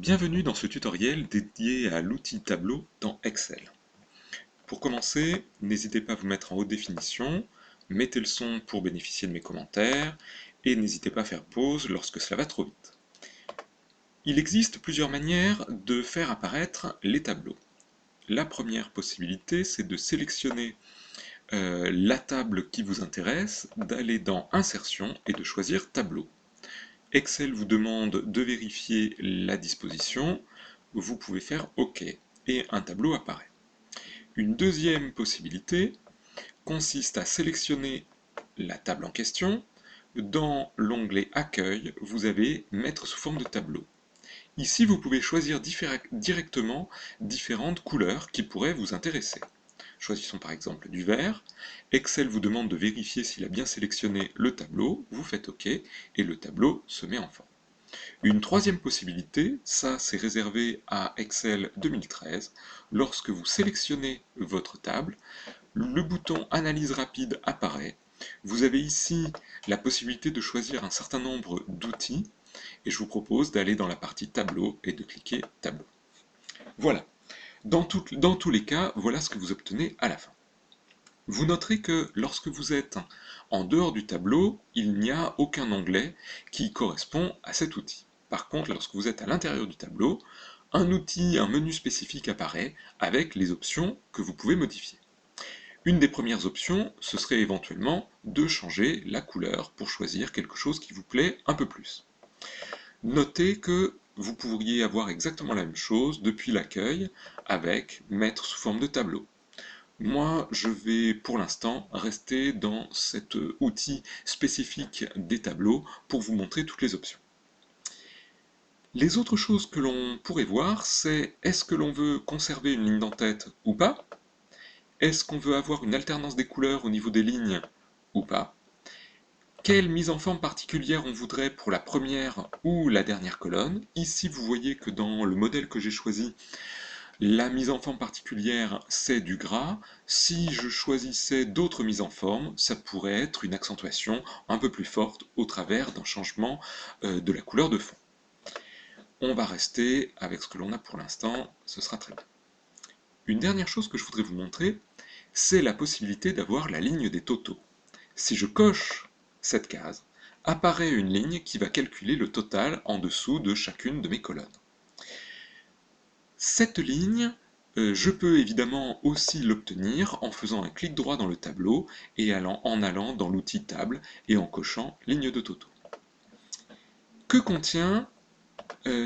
Bienvenue dans ce tutoriel dédié à l'outil tableau dans Excel. Pour commencer, n'hésitez pas à vous mettre en haute définition, mettez le son pour bénéficier de mes commentaires, et n'hésitez pas à faire pause lorsque cela va trop vite. Il existe plusieurs manières de faire apparaître les tableaux. La première possibilité, c'est de sélectionner la table qui vous intéresse, d'aller dans Insertion et de choisir Tableau. Excel vous demande de vérifier la disposition, vous pouvez faire OK et un tableau apparaît. Une deuxième possibilité consiste à sélectionner la table en question. Dans l'onglet Accueil, vous avez Mettre sous forme de tableau. Ici, vous pouvez choisir directement différentes couleurs qui pourraient vous intéresser. Choisissons par exemple du vert. Excel vous demande de vérifier s'il a bien sélectionné le tableau, vous faites OK et le tableau se met en forme. Une troisième possibilité, ça c'est réservé à Excel 2013, lorsque vous sélectionnez votre table, le bouton Analyse rapide apparaît. Vous avez ici la possibilité de choisir un certain nombre d'outils, et je vous propose d'aller dans la partie Tableau et de cliquer Tableau. Voilà. Dans tous les cas, voilà ce que vous obtenez à la fin. Vous noterez que lorsque vous êtes en dehors du tableau, il n'y a aucun onglet qui correspond à cet outil. Par contre, lorsque vous êtes à l'intérieur du tableau, un menu spécifique apparaît avec les options que vous pouvez modifier. Une des premières options, ce serait éventuellement de changer la couleur pour choisir quelque chose qui vous plaît un peu plus. Notez que vous pourriez avoir exactement la même chose depuis l'accueil avec Mettre sous forme de tableau. Moi, je vais pour l'instant rester dans cet outil spécifique des tableaux pour vous montrer toutes les options. Les autres choses que l'on pourrait voir, c'est est-ce que l'on veut conserver une ligne d'en-tête ou pas? Est-ce qu'on veut avoir une alternance des couleurs au niveau des lignes ou pas? Quelle mise en forme particulière on voudrait pour la première ou la dernière colonne? Ici, vous voyez que dans le modèle que j'ai choisi, la mise en forme particulière, c'est du gras. Si je choisissais d'autres mises en forme, ça pourrait être une accentuation un peu plus forte au travers d'un changement de la couleur de fond. On va rester avec ce que l'on a pour l'instant, ce sera très bien. Une dernière chose que je voudrais vous montrer, c'est la possibilité d'avoir la ligne des totaux. Si je coche cette case, apparaît une ligne qui va calculer le total en dessous de chacune de mes colonnes. Cette ligne, je peux évidemment aussi l'obtenir en faisant un clic droit dans le tableau et en allant dans l'outil Table et en cochant Ligne de totaux. Que contient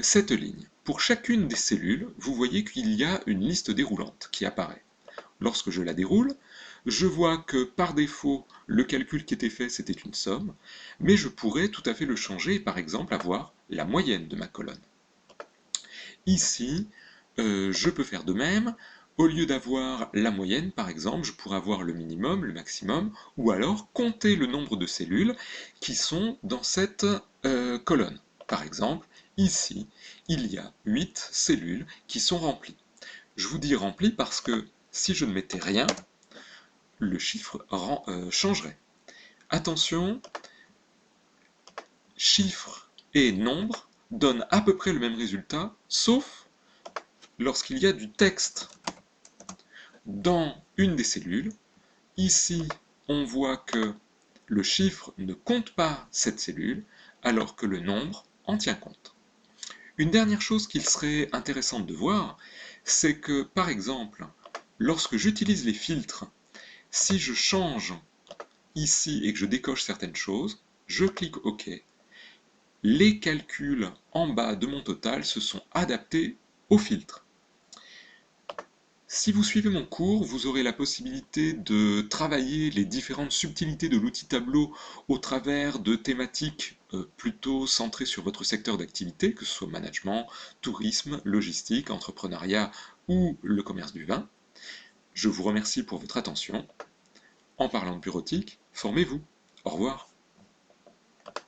cette ligne? Pour chacune des cellules, vous voyez qu'il y a une liste déroulante qui apparaît. Lorsque je la déroule, je vois que par défaut, le calcul qui était fait, c'était une somme, mais je pourrais tout à fait le changer et par exemple avoir la moyenne de ma colonne. Ici, je peux faire de même. Au lieu d'avoir la moyenne, par exemple, je pourrais avoir le minimum, le maximum, ou alors compter le nombre de cellules qui sont dans cette colonne. Par exemple, ici, il y a 8 cellules qui sont remplies. Je vous dis remplies parce que si je ne mettais rien, le chiffre changerait. Attention, chiffre et nombre donnent à peu près le même résultat, sauf lorsqu'il y a du texte dans une des cellules. Ici, on voit que le chiffre ne compte pas cette cellule, alors que le nombre en tient compte. Une dernière chose qu'il serait intéressant de voir, c'est que, par exemple, lorsque j'utilise les filtres, si je change ici et que je décoche certaines choses, je clique OK. Les calculs en bas de mon total se sont adaptés au filtre. Si vous suivez mon cours, vous aurez la possibilité de travailler les différentes subtilités de l'outil tableau au travers de thématiques plutôt centrées sur votre secteur d'activité, que ce soit management, tourisme, logistique, entrepreneuriat ou le commerce du vin. Je vous remercie pour votre attention. En parlant de bureautique, formez-vous. Au revoir.